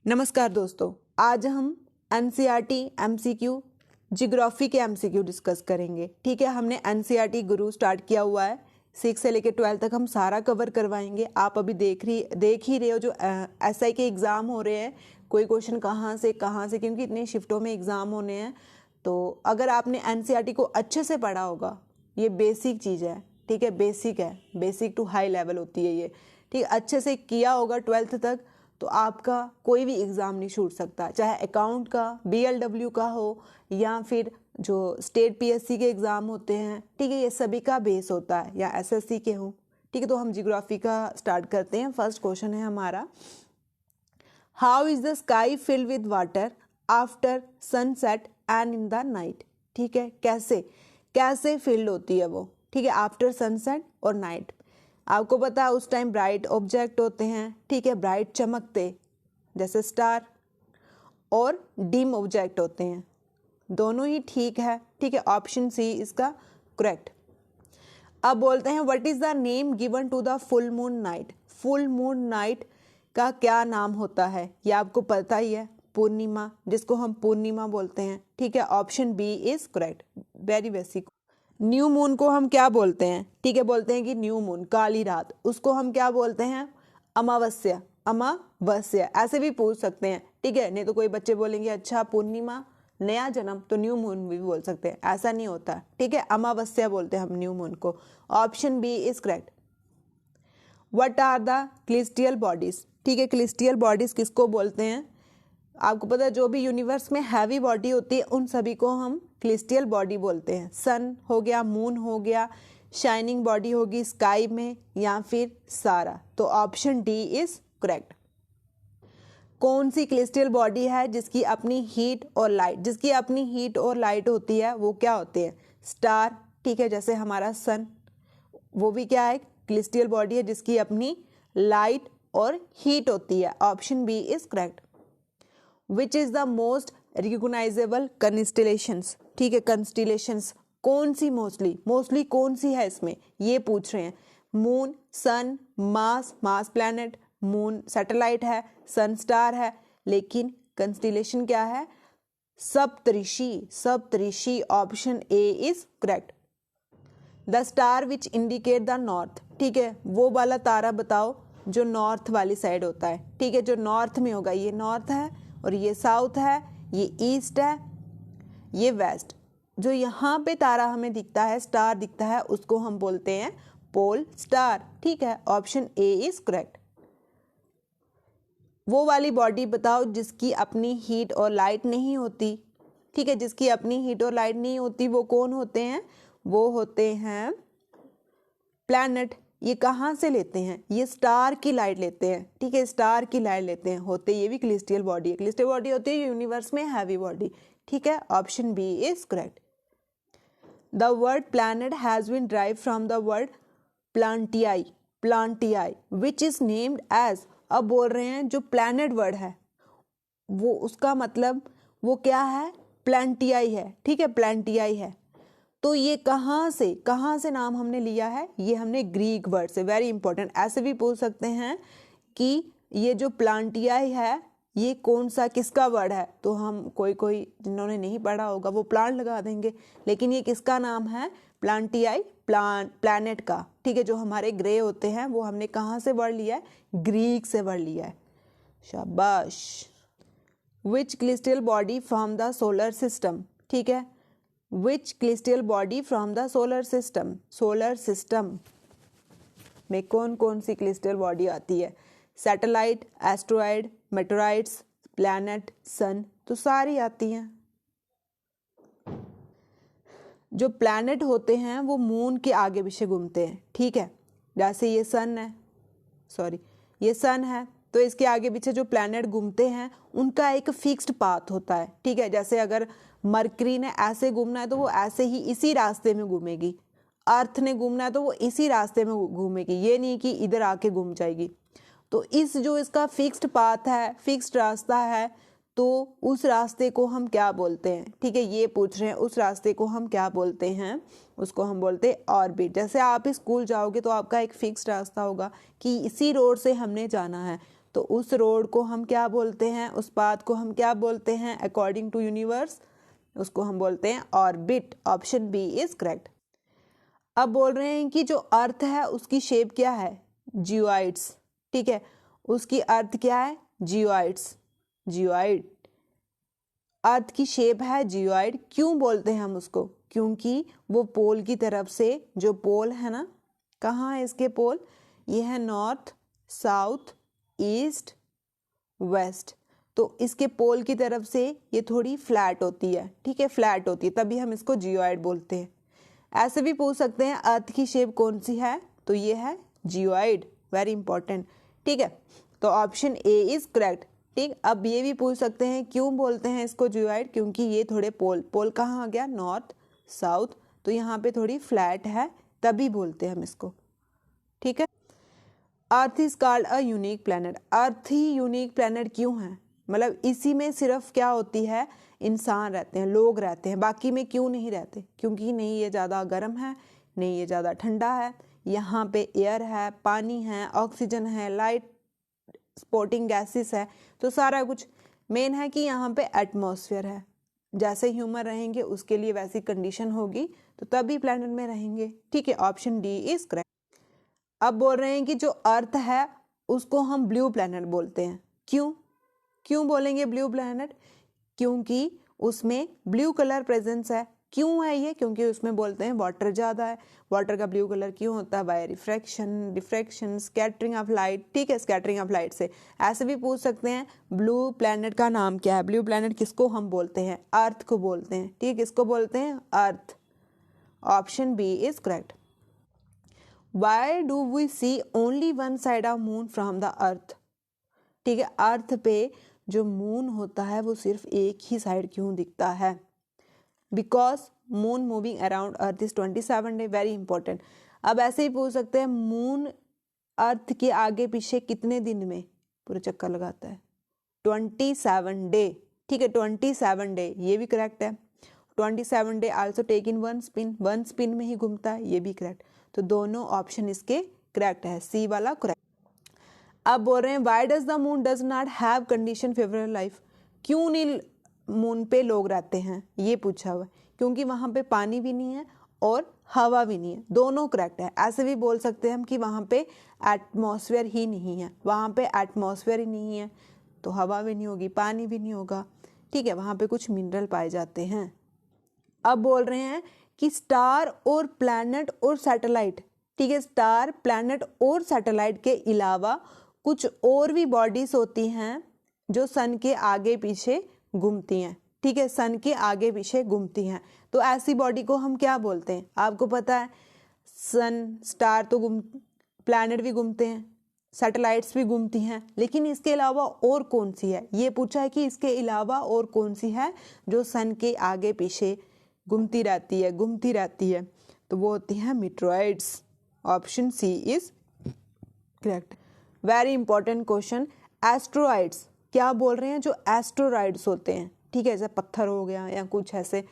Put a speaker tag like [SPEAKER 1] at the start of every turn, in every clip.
[SPEAKER 1] नमस्कार दोस्तों, आज हम एनसीईआरटी एमसीक्यू जियोग्राफी के एमसीक्यू डिस्कस करेंगे। ठीक है, हमने एनसीईआरटी गुरु स्टार्ट किया हुआ है, 6 से लेकर 12 तक हम सारा कवर करवाएंगे। आप अभी देख ही रहे हो जो एसआई के एग्ज़ाम हो रहे हैं, कोई क्वेश्चन कहाँ से क्योंकि इतने शिफ्टों में एग्ज़ाम होने हैं। तो अगर आपने एनसीईआरटी को अच्छे से पढ़ा होगा, ये बेसिक चीज़ है, ठीक है, बेसिक है, बेसिक टू हाई लेवल होती है ये, ठीक, अच्छे से किया होगा 12th तक, तो आपका कोई भी एग्ज़ाम नहीं छूट सकता, चाहे अकाउंट का, बीएलडब्ल्यू का हो या फिर जो स्टेट पीएससी के एग्ज़ाम होते हैं, ठीक है, ये सभी का बेस होता है, या एसएससी के हो। ठीक है, तो हम जियोग्राफी का स्टार्ट करते हैं। फर्स्ट क्वेश्चन है हमारा, how is the sky filled with water after sunset and in the night. ठीक है, कैसे फिल्ड होती है वो, ठीक है, आफ्टर सनसेट और नाइट। आपको पता है उस टाइम ब्राइट ऑब्जेक्ट होते हैं, ठीक है, ब्राइट चमकते जैसे स्टार, और डिम ऑब्जेक्ट होते हैं, दोनों ही ठीक है। ठीक है, ऑप्शन सी इसका करेक्ट। अब बोलते हैं what is the name given to the full moon night. Full moon night का क्या नाम होता है, ये आपको पता ही है, पूर्णिमा, जिसको हम पूर्णिमा बोलते हैं। ठीक है, option B is correct, very basic. New moon को हम क्या बोलते हैं, ठीक है, बोलते हैं कि न्यू मून, काली रात, उसको हम क्या बोलते हैं, अमावस्या। अमावस्या ऐसे भी पूछ सकते हैं, ठीक है, नहीं तो कोई बच्चे बोलेंगे अच्छा पूर्णिमा नया जन्म, तो न्यू मून भी बोल सकते हैं, ऐसा नहीं होता। ठीक है, अमावस्या बोलते हैं हम न्यू मून को। Option B is correct. What are the celestial bodies. ठीक है, क्लिस्टियल बॉडीज किसको बोलते हैं, आपको पता है जो भी यूनिवर्स में हैवी बॉडी होती है उन सभी को हम क्लिस्टियल बॉडी बोलते हैं। सन हो गया, मून हो गया, शाइनिंग बॉडी होगी स्काई में, या फिर सारा। तो ऑप्शन डी इज करेक्ट। कौन सी क्लिस्टियल बॉडी है जिसकी अपनी हीट और लाइट होती है, वो क्या होते हैं, स्टार। ठीक है, जैसे हमारा सन, वो भी क्या है, क्लिस्टियल बॉडी है जिसकी अपनी लाइट और हीट होती है। Option B is correct. Which is the most recognisable constellations. ठीक है, कंस्टेलेशंस कौन सी मोस्टली कौन सी है इसमें, ये पूछ रहे हैं। Moon, sun, Mars planet, moon satellite है, सन स्टार है, लेकिन कंस्टेलेशन क्या है, Saptarishi. Option A is correct. The star which indicate the north. ठीक है, वो वाला तारा बताओ जो नॉर्थ वाली साइड होता है। ठीक है, जो नॉर्थ में होगा, ये नॉर्थ है और ये साउथ है, ये ईस्ट है, ये वेस्ट। जो यहाँ पे तारा हमें दिखता है, स्टार दिखता है, उसको हम बोलते हैं पोल स्टार। ठीक है, ऑप्शन ए इज करेक्ट। वो वाली बॉडी बताओ जिसकी अपनी हीट और लाइट नहीं होती। ठीक है, जिसकी अपनी हीट और लाइट नहीं होती, वो कौन होते हैं, वो होते हैं प्लैनेट। ये कहाँ से लेते हैं, ये स्टार की लाइट लेते हैं। ठीक है, स्टार की लाइट लेते हैं, होते ये भी क्लिस्टियल बॉडी है। क्लिस्टियल बॉडी होती है यूनिवर्स में हैवी बॉडी। ठीक है, option B is correct. The word planet has been drive from the word planetai which is named as. अब बोल रहे हैं जो प्लैनेट वर्ड है वो उसका मतलब वो क्या है, प्लांटियाई है। ठीक है, प्लांटियाई है। तो ये कहाँ से नाम हमने लिया है, ये हमने ग्रीक वर्ड से। वेरी इंपॉर्टेंट, ऐसे भी पूछ सकते हैं कि ये जो प्लांटियाई है ये कौन सा किसका वर्ड है, तो हम कोई जिन्होंने नहीं पढ़ा होगा वो प्लांट लगा देंगे, लेकिन ये किसका नाम है, प्लांटियाई, प्लैनेट का। ठीक है, जो हमारे ग्रह होते हैं वो हमने कहाँ से वर्ड लिया है, ग्रीक से वर्ड लिया है, शाबाश। Which celestial body from the solar system. ठीक है, which celestial body from the solar system में कौन सी क्लिस्टियल बॉडी आती है, satellite, asteroid, meteorites, planet, sun, तो सारी आती हैं। जो प्लैनेट होते हैं वो मून के आगे पीछे घूमते हैं। ठीक है, जैसे ये सन है, तो इसके आगे पीछे जो प्लैनेट घूमते हैं उनका एक फिक्स्ड पाथ होता है। ठीक है, जैसे अगर मरकरी ने ऐसे घूमना है तो वो ऐसे ही इसी रास्ते में घूमेगी, अर्थ ने घूमना है तो वो इसी रास्ते में घूमेगी, ये नहीं कि इधर आके घूम जाएगी। तो जो इसका फिक्स्ड पाथ है, फिक्स्ड रास्ता है, तो उस रास्ते को हम क्या बोलते हैं। ठीक है, ये पूछ रहे हैं उस रास्ते को हम क्या बोलते हैं, उसको हम बोलते हैं ऑर्बिट। जैसे आप स्कूल जाओगे तो आपका एक फिक्स्ड रास्ता होगा कि इसी रोड से हमने जाना है, तो उस रोड को हम क्या बोलते हैं, उस पाथ को हम क्या बोलते हैं अकॉर्डिंग टू यूनिवर्स, उसको हम बोलते हैं orbit. Option B is correct. अब बोल रहे हैं कि जो अर्थ है उसकी शेप क्या है, जियोइड्स। ठीक है, उसकी अर्थ क्या है, जियोइड्स, जियोइड। अर्थ की शेप है जियोइड। क्यों बोलते हैं हम उसको, क्योंकि वो पोल की तरफ से, जो पोल है ना, कहाँ है इसके पोल, ये है नॉर्थ, साउथ, ईस्ट, वेस्ट। तो इसके पोल की तरफ से ये थोड़ी फ्लैट होती है। ठीक है, फ्लैट होती है, तभी हम इसको जियोइड बोलते हैं। ऐसे भी पूछ सकते हैं अर्थ की शेप कौन सी है, तो ये है जियोइड, वेरी इंपॉर्टेंट। ठीक है, तो ऑप्शन ए इज करेक्ट। ठीक, अब ये भी पूछ सकते हैं क्यों बोलते हैं इसको जियोइड, क्योंकि ये थोड़े पोल, पोल कहाँ आ गया, नॉर्थ, साउथ, तो यहाँ पे थोड़ी फ्लैट है, तभी बोलते हैं हम इसको। ठीक है, earth is called a unique planet. Earth he unique planet क्यों है, मतलब इसी में सिर्फ क्या होती है, इंसान रहते हैं, लोग रहते हैं, बाकी में क्यों नहीं रहते, क्योंकि नहीं ये ज़्यादा गर्म है, नहीं ये ज़्यादा ठंडा है, यहाँ पे एयर है, पानी है, ऑक्सीजन है, लाइट स्पोर्टिंग गैसेस है, तो सारा कुछ। मेन है कि यहाँ पे एटमॉस्फेयर है, जैसे ह्यूमन रहेंगे उसके लिए वैसी कंडीशन होगी, तो तभी प्लैनेट में रहेंगे। ठीक है, ऑप्शन डी इज करेक्ट। अब बोल रहे हैं कि जो अर्थ है उसको हम ब्लू प्लैनेट बोलते हैं। क्यों, क्यों बोलेंगे ब्लू प्लैनेट, क्योंकि उसमें ब्लू कलर प्रेजेंस है। क्यों है ये, क्योंकि उसमें बोलते हैं वाटर ज़्यादा है। वाटर का ब्लू कलर क्यों होता है, by refraction, scattering of light. ठीक है, स्कैटरिंग ऑफ लाइट से। ऐसे भी पूछ सकते हैं ब्लू प्लैनेट का नाम क्या है, ब्लू प्लैनेट किसको हम बोलते हैं, अर्थ को बोलते हैं। ठीक, किसको बोलते हैं, earth. Option B is correct. Why do we see only one side of moon from the earth. ठीक है, अर्थ पे जो मून होता है वो सिर्फ एक ही साइड क्यों दिखता है, because moon moving around earth is 27 day, very important. अब ऐसे ही पूछ सकते हैं मून अर्थ के आगे पीछे कितने दिन में पूरा चक्कर लगाता है, 27 डे। ठीक है, 27 डे, ये भी करेक्ट है। 27 day also take in one spin, one spin में ही घूमता है, ये भी करेक्ट। तो दोनों ऑप्शन इसके करेक्ट है, सी वाला करेक्ट। अब बोल रहे हैं why does the moon does not have condition favourable life. क्यों नहीं मून पे लोग रहते हैं, ये पूछा हुआ है। क्योंकि वहाँ पे पानी भी नहीं है और हवा भी नहीं है, दोनों करेक्ट है। ऐसे भी बोल सकते हैं हम कि वहाँ पे एटमॉस्फेयर ही नहीं है, वहाँ पे एटमॉस्फेयर ही नहीं है तो हवा भी नहीं होगी, पानी भी नहीं होगा। ठीक है, वहाँ पे कुछ मिनरल पाए जाते हैं। अब बोल रहे हैं कि स्टार और प्लैनेट और सैटेलाइट, ठीक है, स्टार, प्लैनेट और सैटेलाइट के अलावा कुछ और भी बॉडीज होती हैं जो सन के आगे पीछे घूमती हैं। ठीक है, सन के आगे पीछे घूमती हैं, तो ऐसी बॉडी को हम क्या बोलते हैं, आपको पता है। सन, स्टार तो प्लैनेट भी घूमते हैं, सैटेलाइट्स भी घूमती हैं, लेकिन इसके अलावा और कौन सी है, ये पूछा है कि इसके अलावा और कौन सी है जो सन के आगे पीछे घूमती रहती है, तो वो होती हैं meteoroids. Option C is correct. Very important question, asteroids क्या बोल रहे हैं, जो एस्ट्रॉइड्स होते हैं, ठीक है, जैसे पत्थर हो गया या कुछ ऐसे,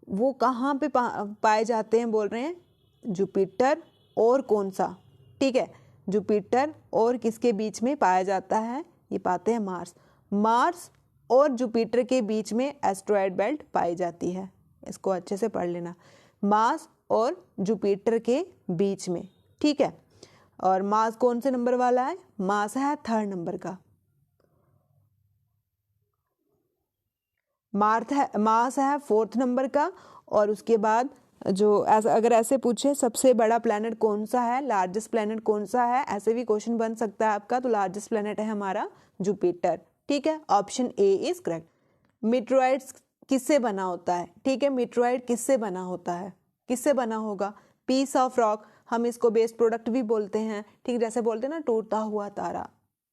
[SPEAKER 1] वो कहाँ पे पाए जाते हैं, बोल रहे हैं जुपिटर और कौन सा, ठीक है, जुपिटर और किसके बीच में पाया जाता है, ये पाते हैं मार्स। मार्स और जुपिटर के बीच में एस्ट्रॉइड बेल्ट पाई जाती है, इसको अच्छे से पढ़ लेना, मार्स और जुपिटर के बीच में। ठीक है, और मार्स कौन से नंबर वाला है, मार्स है 3rd नंबर का, मार्स है 4th नंबर का। और उसके बाद जो अगर ऐसे पूछे सबसे बड़ा प्लैनेट कौन सा है, लार्जेस्ट प्लैनेट कौन सा है, ऐसे भी क्वेश्चन बन सकता है आपका, तो लार्जेस्ट प्लैनेट है हमारा जुपिटर। ठीक है, ऑप्शन ए इज करेक्ट। मीटरॉइड्स किससे बना होता है, ठीक है, मीटरॉइड किससे बना होता है, किससे बना होगा, पीस ऑफ रॉक, हम इसको बेस्ट प्रोडक्ट भी बोलते हैं, ठीक, जैसे बोलते हैं ना टूटता हुआ तारा,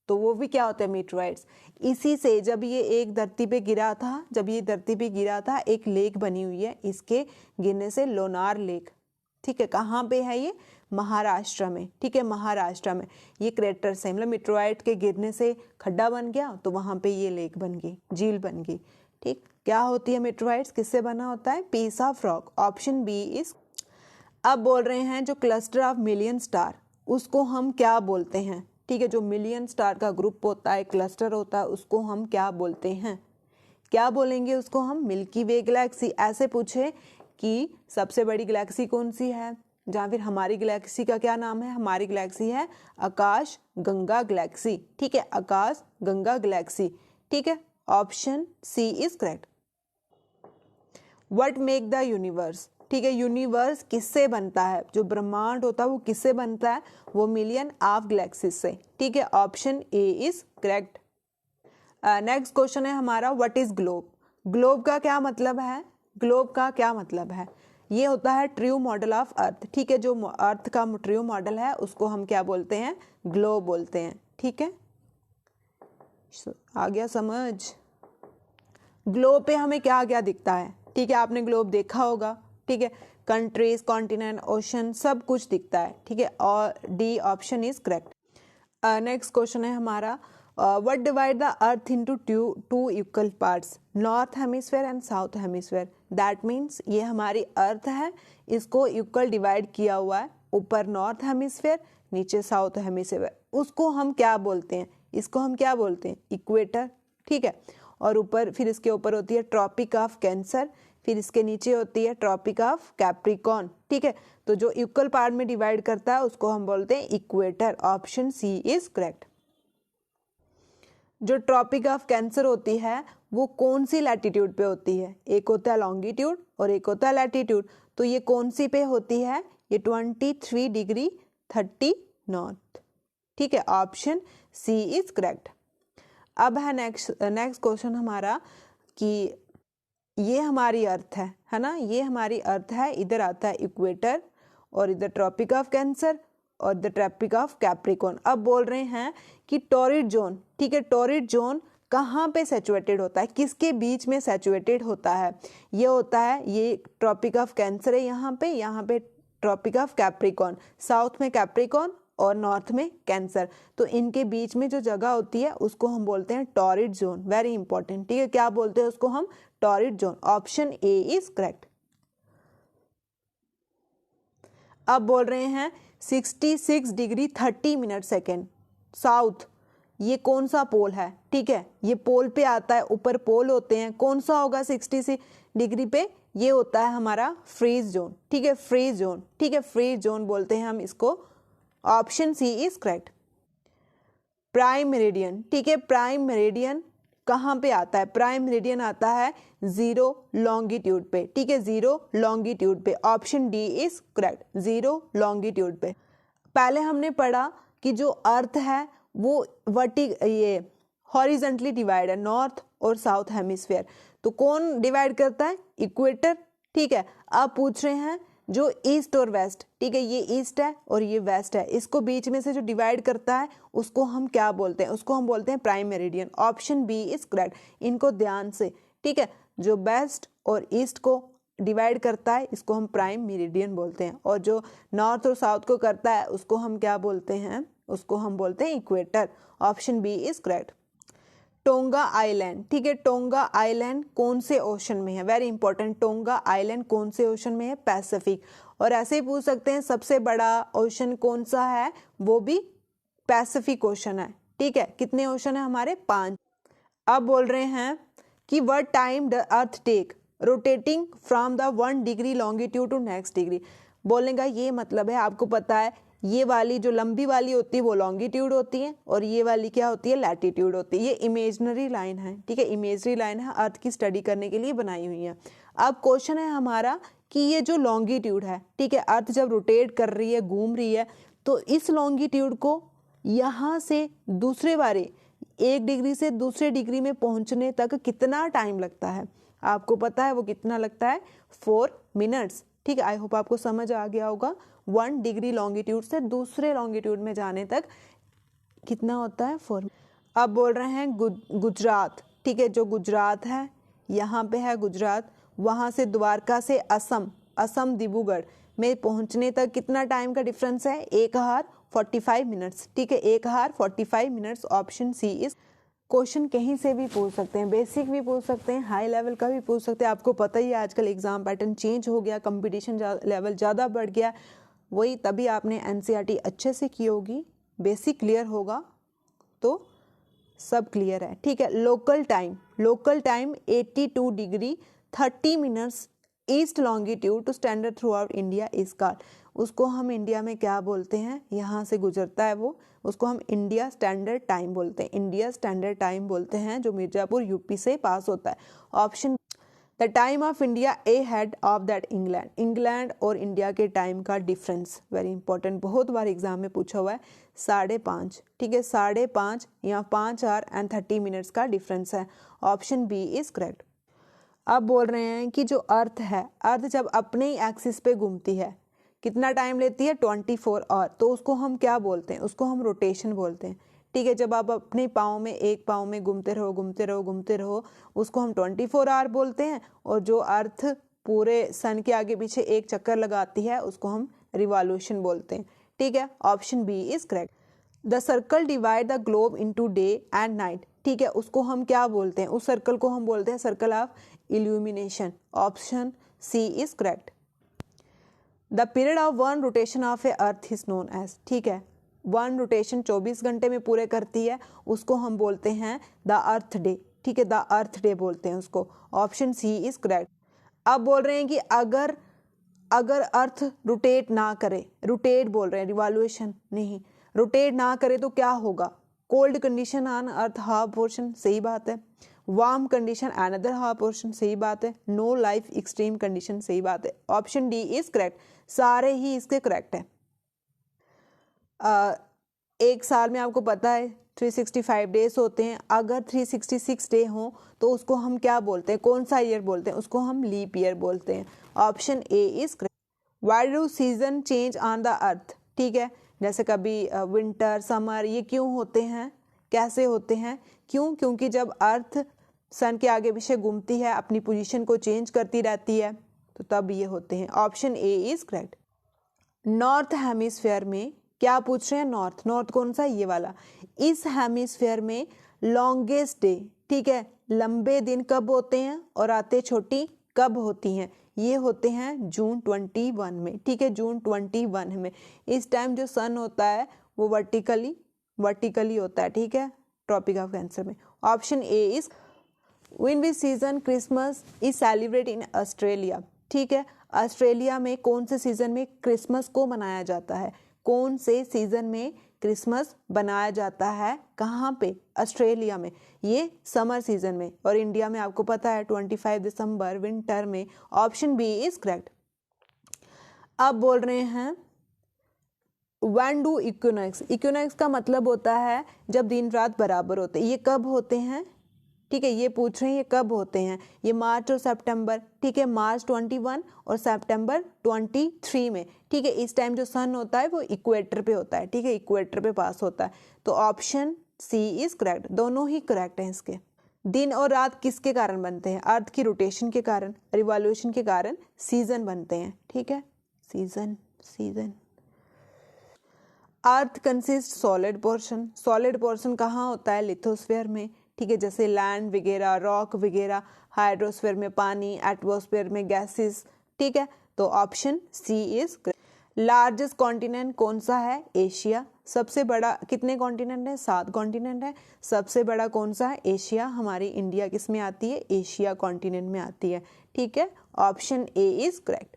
[SPEAKER 1] तो वो भी क्या होता है, मीटरॉइड्स। इसी से जब ये एक धरती पे गिरा था, एक लेक बनी हुई है इसके गिरने से, लोनार लेक। ठीक है, कहाँ पे है ये, महाराष्ट्र में। ठीक है, महाराष्ट्र में ये क्रेटर से, मतलब मीटरॉइड के गिरने से खड्डा बन गया तो वहाँ पे ये लेक बन गई, झील बन गई। ठीक, क्या होती है मीटरॉइड्स, किससे बना होता है, piece of rock. Option B is. अब बोल रहे हैं जो क्लस्टर ऑफ मिलियन स्टार, उसको हम क्या बोलते हैं, ठीक है, जो मिलियन स्टार का ग्रुप होता है, क्लस्टर होता है, उसको हम क्या बोलते हैं? क्या बोलेंगे उसको हम? मिल्की वे गैलेक्सी। ऐसे पूछे कि सबसे बड़ी गैलेक्सी कौन सी है, जहाँ फिर हमारी गैलेक्सी का क्या नाम है? हमारी गैलेक्सी है आकाश गंगा गैलेक्सी। ठीक है, आकाश गंगा गैलेक्सी। ठीक है, option C is correct. What make the universe? ठीक है, यूनिवर्स किससे बनता है? जो ब्रह्मांड होता है वो किससे बनता है? वो मिलियन ऑफ गैलेक्सीज से। ठीक है, option A is correct. Next question है हमारा, व्हाट इज ग्लोब? ग्लोब का क्या मतलब है? ग्लोब का क्या मतलब है? ये होता है ट्रू मॉडल ऑफ अर्थ। ठीक है, जो अर्थ का ट्रू मॉडल है उसको हम क्या बोलते हैं? ग्लोब बोलते हैं। ठीक है, आ गया समझ? ग्लोब पे हमें क्या क्या दिखता है? ठीक है, आपने ग्लोब देखा होगा। ठीक है, कंट्रीज, कॉन्टिनेंट, ओशन सब कुछ दिखता है। ठीक है, और D option is correct. Next question है हमारा, what divide the earth into two equal parts? North hemisphere and south hemisphere. That means ये हमारी अर्थ है, इसको इक्वल डिवाइड किया हुआ है, ऊपर नॉर्थ हेमिस्फेयर, नीचे साउथ हेमिस्फेयर। उसको हम क्या बोलते हैं? इसको हम क्या बोलते हैं? इक्वेटर। ठीक है, और ऊपर फिर इसके ऊपर होती है ट्रॉपिक ऑफ कैंसर, फिर इसके नीचे होती है ट्रॉपिक ऑफ कैप्रिकॉर्न। ठीक है, तो जो इक्वल पार्ट में डिवाइड करता है उसको हम बोलते हैं equator. Option C is correct. जो ट्रॉपिक ऑफ कैंसर होती है वो कौन सी लैटिट्यूड पे होती है? एक होता है लॉन्गिट्यूड और एक होता है लैटिट्यूड। तो ये कौन सी पे होती है? ये 23 डिग्री 30 नॉर्थ। ठीक है, ऑप्शन सी इज करेक्ट। अब है नेक्स्ट क्वेश्चन हमारा कि ये हमारी अर्थ है ना, ये हमारी अर्थ है, इधर आता है इक्वेटर और इधर ट्रॉपिक ऑफ कैंसर और द ट्रॉपिक ऑफ कैप्रिकॉर्न। अब बोल रहे हैं कि टॉरिड जोन, ठीक है, टॉरिड जोन कहाँ पे सैचुरेटेड होता है? किसके बीच में सैचुरेटेड होता है? ये होता है, ये ट्रॉपिक ऑफ कैंसर है यहाँ पे ट्रॉपिक ऑफ कैप्रिकॉर्न, साउथ में कैप्रिकॉर्न और नॉर्थ में कैंसर। तो इनके बीच में जो जगह होती है उसको हम बोलते हैं टॉरिड जोन। Very important. ठीक है, क्या बोलते हैं उसको हम? Torrid zone. Option A is correct. अब बोल रहे हैं 66 डिग्री 30 मिनट सेकेंड साउथ, ये कौन सा पोल है? ठीक है, ये पोल पे आता है, ऊपर पोल होते हैं, कौन सा होगा 66 डिग्री पे? ये होता है हमारा फ्रीज जोन। ठीक है, फ्रीज जोन। ठीक है, फ्रीज जोन बोलते हैं हम इसको। Option C is correct. Prime meridian, ठीक है, प्राइम मेरिडियन कहाँ पे आता है? प्राइम मेरिडियन आता है 0 लॉन्गिट्यूड पे। ठीक है, 0 लॉन्गिट्यूड पे। Option D is correct, 0 longitude पे। पहले हमने पढ़ा कि जो अर्थ है वो ये हॉरिजेंटली डिवाइड है, नॉर्थ और साउथ हेमिस्फेयर। तो कौन डिवाइड करता है? इक्वेटर। ठीक है, अब पूछ रहे हैं जो ईस्ट और वेस्ट, ठीक है, ये ईस्ट है और ये वेस्ट है, इसको बीच में से जो डिवाइड करता है उसको हम क्या बोलते हैं? उसको हम बोलते हैं prime meridian. Option B is correct. इनको ध्यान से, ठीक है, जो वेस्ट और ईस्ट को डिवाइड करता है इसको हम प्राइम मेरिडियन बोलते हैं, और जो नॉर्थ और साउथ को करता है उसको हम क्या बोलते हैं? उसको हम बोलते हैं equator. Option B is correct. Tonga island, ठीक है, टोंगा आइलैंड कौन से ओशन में है? Very important. टोंगा आइलैंड कौन से ओशन में है? पैसिफिक। और ऐसे ही पूछ सकते हैं सबसे बड़ा ओशन कौन सा है? वो भी पैसिफिक ओशन है। ठीक है, कितने ओशन है हमारे? 5। अब बोल रहे हैं कि what time the earth take rotating from the 1 degree longitude to next degree. बोलेगा ये मतलब है, आपको पता है ये वाली जो लंबी वाली होती है वो लॉन्गिट्यूड होती है और ये वाली क्या होती है? लैटिट्यूड होती है। ये इमेजिनरी लाइन है, ठीक है, इमेजनरी लाइन है, अर्थ की स्टडी करने के लिए बनाई हुई है। अब क्वेश्चन है हमारा कि ये जो लॉन्गिट्यूड है, ठीक है, अर्थ जब रोटेट कर रही है, घूम रही है, तो इस लॉन्गिट्यूड को यहाँ से दूसरे वाले 1 डिग्री से दूसरे डिग्री में पहुँचने तक कितना टाइम लगता है? आपको पता है वो कितना लगता है? 4 मिनट्स। ठीक है, आई होप आपको समझ आ गया होगा। 1 डिग्री लॉन्गिट्यूड से दूसरे लॉन्गिट्यूड में जाने तक कितना होता है? 4। अब बोल रहे हैं गुजरात, ठीक है, जो गुजरात है, यहाँ पे है गुजरात, वहाँ से द्वारका से असम डिब्रूगढ़ में पहुँचने तक कितना टाइम का डिफरेंस है? 1 आवर 45 मिनट्स। ठीक है, 1 hour 45 minutes. Option C is. Question कहीं से भी पूछ सकते हैं, बेसिक भी पूछ सकते हैं, हाई लेवल का भी पूछ सकते हैं। आपको पता ही है आजकल एग्जाम पैटर्न चेंज हो गया, कंपटीशन लेवल ज़्यादा बढ़ गया, वही तभी आपने एनसीईआरटी अच्छे से की होगी बेसिक क्लियर होगा तो सब क्लियर है, ठीक है। Local time 82 degree 30 minutes east longitude to standard throughout India is called. उसको हम इंडिया में क्या बोलते हैं, यहाँ से गुजरता है वो, उसको हम इंडिया स्टैंडर्ड टाइम बोलते हैं, इंडिया स्टैंडर्ड टाइम बोलते हैं, जो मिर्जापुर यूपी से पास होता है। Option the time of India A head of that England. England और इंडिया के टाइम का डिफरेंस वेरी इंपॉर्टेंट, बहुत बार एग्जाम में पूछा हुआ है, 5:30, ठीक है, 5:30 या 5 आवर एंड 30 मिनट्स का डिफरेंस है। Option B is correct. अब बोल रहे हैं कि जो अर्थ है, अर्थ जब अपने ही एक्सिस पे घूमती है कितना टाइम लेती है, 24 आवर, तो उसको हम क्या बोलते हैं, उसको हम रोटेशन बोलते हैं, ठीक है। जब आप अपने पाँव में एक पाँव में घूमते रहो उसको हम 24 आवर बोलते हैं, और जो अर्थ पूरे सन के आगे पीछे एक चक्कर लगाती है उसको हम रिवॉल्यूशन बोलते हैं, ठीक है। Option B is correct. The circle divide the globe into day and night, ठीक है, उसको हम क्या बोलते हैं, उस सर्कल को हम बोलते हैं circle of illumination. Option C is correct. The period of one rotation of a earth is known as, ठीक है, वन रोटेशन 24 घंटे में पूरे करती है, उसको हम बोलते हैं द अर्थ डे, ठीक है, द अर्थ डे बोलते हैं उसको। Option C is correct. अब बोल रहे हैं कि अगर अर्थ रोटेट ना करे, रोटेट बोल रहे हैं, रिवॉल्यूशन नहीं, रोटेट ना करे तो क्या होगा, cold condition on earth half portion, सही बात है, warm condition another half portion, सही बात है, नो लाइफ एक्सट्रीम कंडीशन, सही बात है। ऑप्शन डी इज करेक्ट, सारे ही इसके करेक्ट है। एक साल में आपको पता है 365 डेज होते हैं, अगर 366 डे हो तो उसको हम क्या बोलते हैं, कौन सा ईयर बोलते हैं, उसको हम लीप ईयर बोलते हैं। Option A is correct. Why do season change on the earth, ठीक है, जैसे कभी विंटर समर, ये क्यों होते हैं, कैसे होते हैं, क्यों, क्योंकि जब अर्थ सन के आगे पीछे घूमती है, अपनी पोजीशन को चेंज करती रहती है, तो तब ये होते हैं। Option A is correct. North hemisphere में क्या पूछ रहे हैं, नॉर्थ कौन सा, ये वाला, इस हेमिस्फीयर में लॉन्गेस्ट डे, ठीक है, लंबे दिन कब होते हैं और रातें छोटी कब होती हैं, ये होते हैं जून 21 में, ठीक है, जून 21 में। इस टाइम जो सन होता है वो वर्टिकली होता है, ठीक है, ट्रॉपिक ऑफ कैंसर में। Option A is win which season Christmas is celebrate in Australia, ठीक है, ऑस्ट्रेलिया में कौन से सीजन में क्रिसमस को मनाया जाता है, कौन से सीजन में क्रिसमस बनाया जाता है, कहाँ पे, ऑस्ट्रेलिया में, ये समर सीजन में, और इंडिया में आपको पता है 25 दिसंबर विंटर में। Option B is correct. अब बोल रहे हैं व्हेन डू इक्विनॉक्स, इक्विनॉक्स का मतलब होता है जब दिन रात बराबर होते हैं, ये कब होते हैं, ठीक है, ये पूछ रहे हैं ये कब होते हैं, ये मार्च और सितंबर, ठीक है, मार्च 21 और सितंबर 23 में, ठीक है, इस टाइम जो सन होता है वो इक्वेटर पे होता है, ठीक है, इक्वेटर पे पास होता है। तो ऑप्शन सी इज करेक्ट, दोनों ही करेक्ट हैं इसके। दिन और रात किसके कारण बनते हैं, अर्थ की रोटेशन के कारण, रिवॉल्यूशन के कारण सीजन बनते हैं, ठीक है, सीजन। अर्थ कंसिस्ट सॉलिड पोर्शन कहाँ होता है, लिथोस्फीयर में, ठीक है, जैसे लैंड वगैरह, रॉक वगैरह, हाइड्रोस्फीयर में पानी, एटमॉस्फेयर में गैसेस, ठीक है, तो option C is correct. Largest continent कौन सा है, एशिया। सबसे बड़ा, कितने कॉन्टिनेंट है, 7 कॉन्टिनेंट है, सबसे बड़ा कौन सा है, एशिया। हमारी इंडिया किस में आती है, एशिया कॉन्टिनेंट में आती है, ठीक है, ऑप्शन ए इज करेक्ट।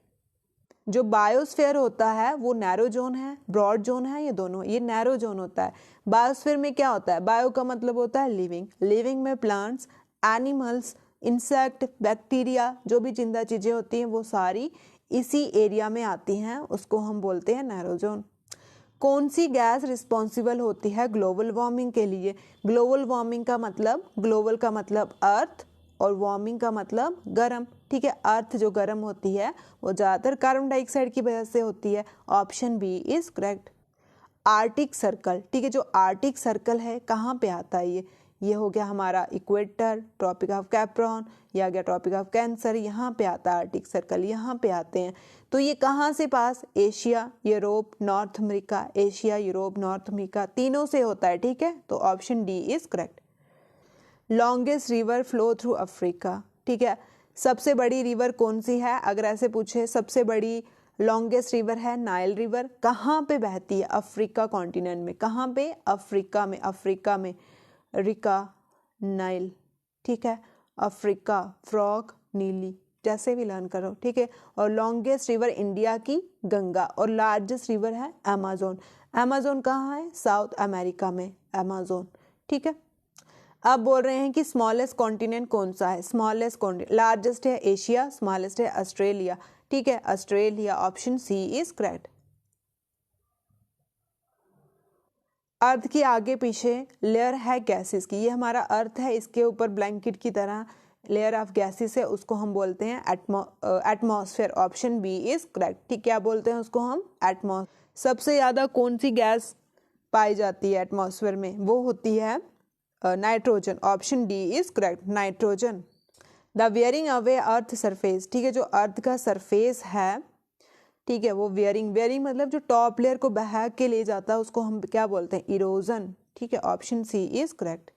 [SPEAKER 1] जो बायोस्फीयर होता है वो नैरो जोन है, ब्रॉड जोन है, ये दोनों, ये नैरो जोन होता है। बायोस्फीयर में क्या होता है, बायो का मतलब होता है लिविंग में प्लांट्स, एनिमल्स, इंसेक्ट, बैक्टीरिया, जो भी जिंदा चीजें होती हैं वो सारी इसी एरिया में आती हैं, उसको हम बोलते हैं नैरो जोन। कौन सी गैस रिस्पॉन्सिबल होती है ग्लोबल वार्मिंग के लिए, ग्लोबल का मतलब अर्थ, और वार्मिंग का मतलब गर्म, ठीक है, अर्थ जो गर्म होती है वो ज़्यादातर कार्बन डाइऑक्साइड की वजह से होती है। Option B is correct. Arctic circle, ठीक है, जो आर्टिक सर्कल है कहाँ पे आता है, ये हो गया हमारा इक्वेटर, ट्रॉपिक ऑफ कैप्रिकॉर्न, या गया ट्रॉपिक ऑफ कैंसर, यहाँ पे आता है आर्टिक सर्कल, यहाँ पे आते हैं। तो ये कहाँ से pass, Asia, Europe, North America, Asia, Europe, North America, तीनों से होता है, ठीक है, तो option D is correct. Longest river flow through Africa, ठीक है, सबसे बड़ी रिवर कौन सी है, अगर ऐसे पूछे सबसे बड़ी लॉन्गेस्ट रिवर है नाइल रिवर। कहाँ पे बहती है? अफ्रीका कॉन्टिनेंट में। कहाँ पे? अफ्रीका में। अफ्रीका में रिका नाइल, ठीक है। अफ्रीका, फ्रॉग, नीली, जैसे भी लर्न करो, ठीक है। और लॉन्गेस्ट रिवर इंडिया की गंगा, और लार्जेस्ट रिवर है अमेज़न। अमेज़न कहाँ है? साउथ अमेरिका में अमेज़न, ठीक है। अब बोल रहे हैं कि स्मॉलेस्ट कॉन्टिनेंट कौन सा है? स्मॉलेस्ट कॉन्टिनेंट, लार्जेस्ट है एशिया, स्मॉलेस्ट है ऑस्ट्रेलिया, ठीक है, Australia. Option C is correct. Earth के आगे पीछे लेयर है गैसेस की, ये हमारा अर्थ है, इसके ऊपर ब्लैंकेट की तरह लेयर ऑफ गैसेस है, उसको हम बोलते हैं atmosphere. Option B is correct, ठीक, क्या बोलते हैं उसको हम? एटमॉस्फेयर। सबसे ज़्यादा कौन सी गैस पाई जाती है एटमॉस्फेयर में? वो होती है nitrogen. Option D is correct, nitrogen. The wearing away earth surface, ठीक है, जो अर्थ का सरफेस है, ठीक है, वो वेयरिंग मतलब जो टॉप लेयर को बहा के ले जाता है उसको हम क्या बोलते हैं? इरोजन, ठीक है। Option C is correct.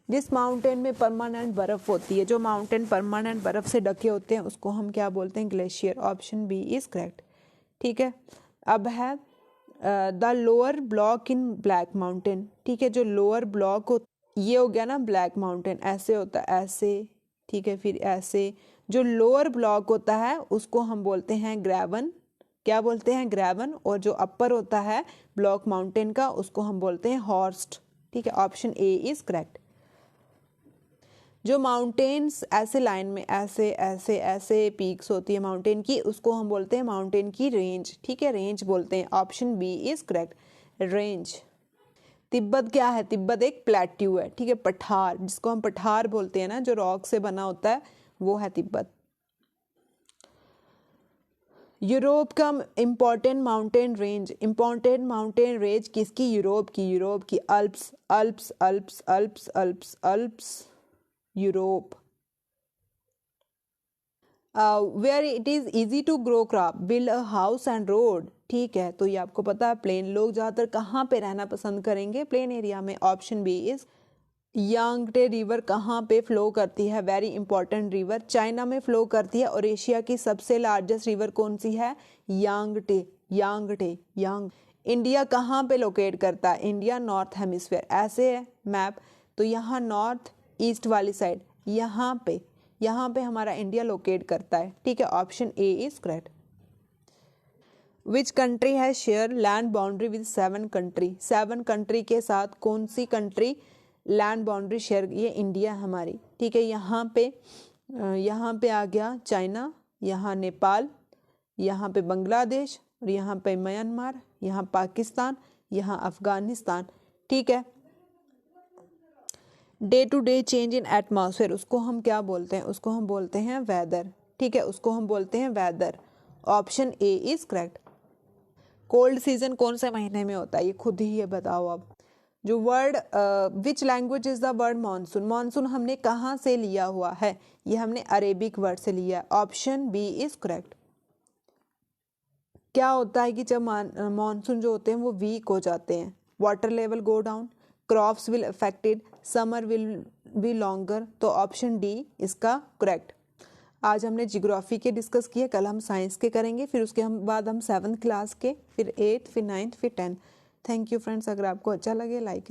[SPEAKER 1] जिस माउंटेन में परमानेंट बर्फ होती है, जो माउंटेन परमानेंट बर्फ से ढके होते हैं उसको हम क्या बोलते हैं? Glacier. Option B is correct, ठीक है। अब है the lower block in black mountain, ठीक है, जो लोअर ब्लॉक हो, ये हो गया ना ब्लैक माउंटेन, ऐसे होता है, ऐसे, ठीक है, फिर ऐसे। जो लोअर ब्लॉक होता है उसको हम बोलते हैं ग्रेवन, क्या बोलते हैं? ग्रेवन। और जो अपर होता है ब्लॉक माउंटेन का उसको हम बोलते हैं हॉर्स्ट, ठीक है। Option A is correct. जो माउंटेन्स ऐसे लाइन में ऐसे ऐसे ऐसे पीक्स होती है माउंटेन की, उसको हम बोलते हैं माउंटेन की रेंज, ठीक है, रेंज बोलते हैं। Option B is correct, range. Tibet क्या है? तिब्बत एक प्लेट्यू है, ठीक है, पठार, जिसको हम पठार बोलते हैं ना, जो रॉक से बना होता है, वो है तिब्बत। यूरोप का इम्पोर्टेंट माउंटेन रेंज किसकी? यूरोप की Alps, Alps, Alps, Alps, Alps, Alps, Europe. Where it is easy to grow crop, build a house and road, ठीक है, तो ये आपको पता है। प्लेन लोग ज़्यादातर कहाँ पे रहना पसंद करेंगे? प्लेन एरिया में। Option B is. Yangtze river कहाँ पे फ्लो करती है? वेरी इंपॉर्टेंट रिवर, चाइना में फ्लो करती है। और एशिया की सबसे लार्जेस्ट रिवर कौन सी है? यांगटे, यांग। इंडिया कहाँ पे लोकेट करता है? इंडिया नॉर्थ हेमिस्फेयर, ऐसे है मैप, तो यहाँ नॉर्थ ईस्ट वाली साइड, यहाँ पे हमारा इंडिया लोकेट करता है, ठीक है। Option A is correct. Which country है share land boundary with 7 country? 7 country के साथ कौन सी कंट्री लैंड बाउंड्री शेयर? ये इंडिया हमारी, ठीक है। यहाँ पे आ गया चाइना, यहाँ नेपाल, यहाँ पे बांग्लादेश, और यहाँ पे म्यांमार, यहाँ पाकिस्तान, यहाँ अफगानिस्तान, ठीक है। Day to day change in atmosphere, उसको हम क्या बोलते हैं? उसको हम बोलते हैं वेदर, ठीक है, उसको हम बोलते हैं weather. Option A is correct. Cold season कौन से महीने में होता है? ये खुद ही ये बताओ अब। जो word which language is the word monsoon? Monsoon हमने कहाँ से लिया हुआ है? ये हमने अरेबिक वर्ड से लिया है। Option B is correct. क्या होता है कि जब मानसून जो होते हैं वो वीक हो जाते हैं, water level go down, crops will affected, summer will be longer, तो ऑप्शन डी इसका करेक्ट। आज हमने जियोग्राफी के डिस्कस किए, कल हम साइंस के करेंगे, फिर उसके बाद हम 7th क्लास के, फिर 8th, फिर 9th, फिर 10th। Thank you friends. अगर आपको अच्छा लगे लाइक एंड